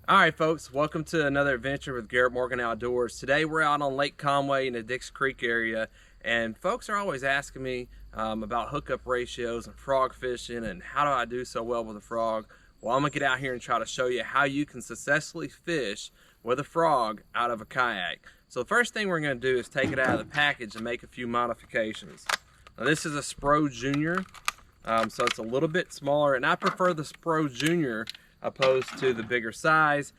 All right, folks, welcome to another adventure with Garrett Morgan Outdoors. Today we're out on Lake Conway in the Dix Creek area, and folks are always asking me about hookup ratios and frog fishing and how do I do so well with a frog. Well, I'm gonna get out here and try to show you how you can successfully fish with a frog out of a kayak. So the first thing we're gonna do is take it out of the package and make a few modifications. Now, this is a Spro Junior, so it's a little bit smaller, and I prefer the Spro Junior opposed to the bigger size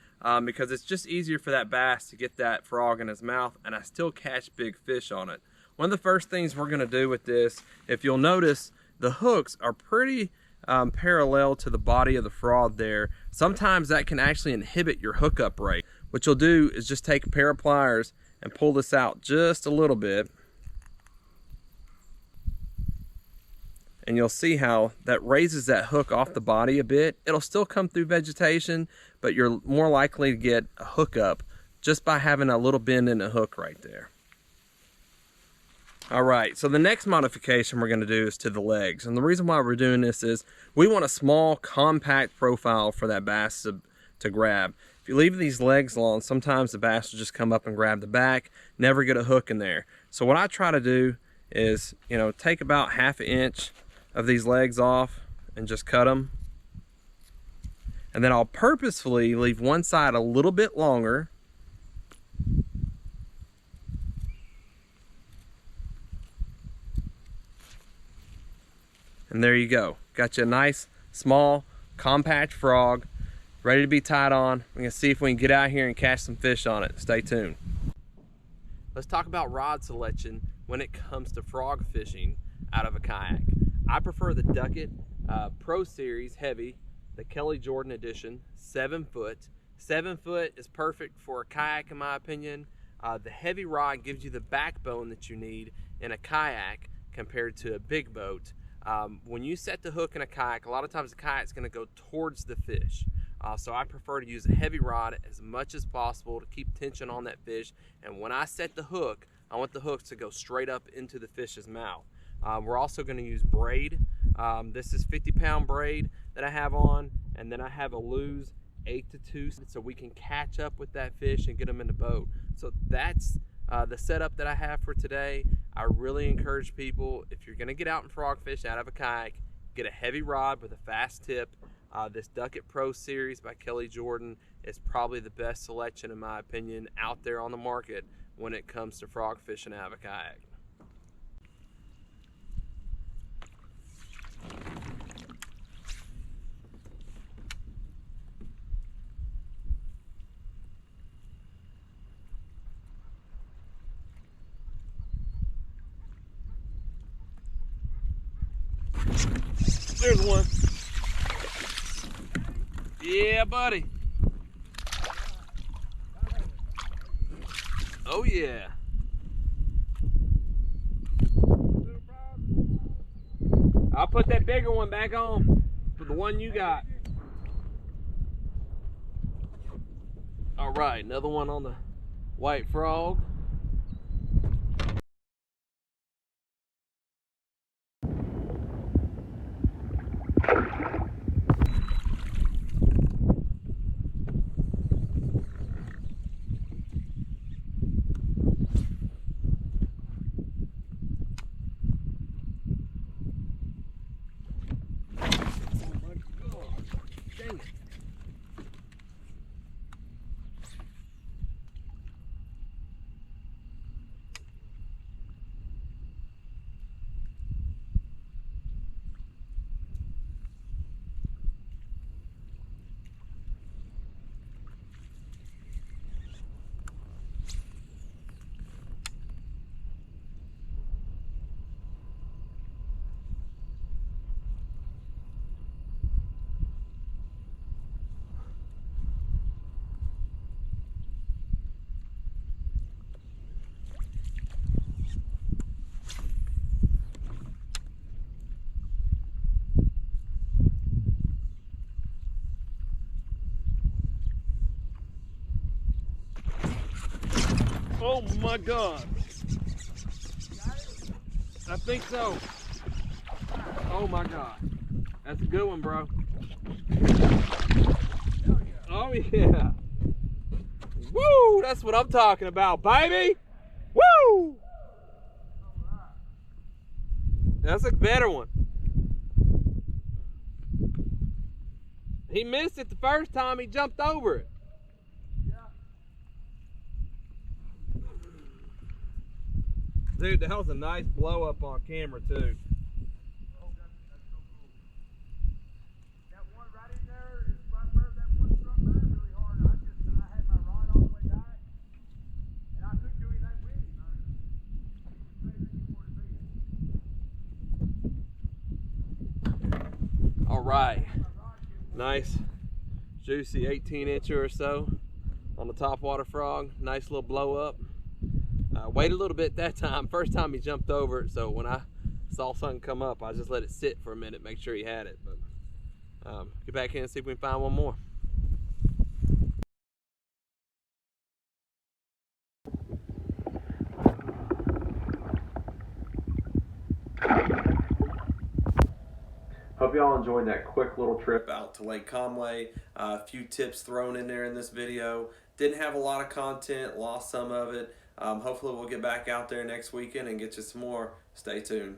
because it's just easier for that bass to get that frog in his mouth, and I still catch big fish on it. One of the first things we're going to do with this, if you'll notice, the hooks are pretty parallel to the body of the frog there. Sometimes that can actually inhibit your hookup rate. What you'll do is just take a pair of pliers and pull this out just a little bit, and you'll see how that raises that hook off the body a bit. It'll still come through vegetation, but you're more likely to get a hookup just by having a little bend in the hook right there. All right, so the next modification we're gonna do is to the legs. And the reason why we're doing this is we want a small, compact profile for that bass to grab. If you leave these legs long, sometimes the bass will just come up and grab the back, never get a hook in there. So what I try to do is, take about ½ inch of these legs off and just cut them, and then I'll purposefully leave one side a little bit longer, and there you go, got you a nice small compact frog ready to be tied on. We're gonna see if we can get out here and catch some fish on it. Stay tuned. Let's talk about rod selection when it comes to frog fishing out of a kayak. I prefer the Duckett Pro Series Heavy, the Kelly Jordan Edition, 7 foot. 7 foot is perfect for a kayak in my opinion. The heavy rod gives you the backbone that you need in a kayak compared to a big boat. When you set the hook in a kayak, a lot of times the kayak's gonna go towards the fish. So I prefer to use a heavy rod as much as possible to keep tension on that fish. And when I set the hook, I want the hooks to go straight up into the fish's mouth. We're also going to use braid. This is 50-pound braid that I have on, and then I have a Lew's 8-2 so we can catch up with that fish and get them in the boat. So that's the setup that I have for today. I really encourage people, if you're going to get out and frog fish out of a kayak, get a heavy rod with a fast tip. This Duckett Pro Series by Kelly Jordan is probably the best selection in my opinion out there on the market when it comes to frog fishing out of a kayak. There's one. Yeah, buddy. Oh yeah. I'll put that bigger one back on for the one you got. All right, another one on the white frog. Oh my God. I think so. Oh my God. That's a good one, bro. All Tommy. Yeah. Woo! That's what I'm talking about, baby. Woo! That's a better one. He missed it the first time he jumped over it. Dude, that was a nice blow up on camera too. Oh, that's so cool. That one right in there is right where that one struck mine really hard. I had my rod all the way back, and I couldn't do anything with him. All right, nice, juicy 18-incher or so on the topwater frog. Nice little blow up. Wait a little bit that time. First time he jumped over it, so when I saw something come up, I just let it sit for a minute, make sure he had it. But get back in and see if we can find one more. Hope y'all enjoyed that quick little trip out to Lake Conway. A few tips thrown in there in this video. Didn't have a lot of content, lost some of it. Hopefully we'll get back out there next weekend and get you some more. Stay tuned.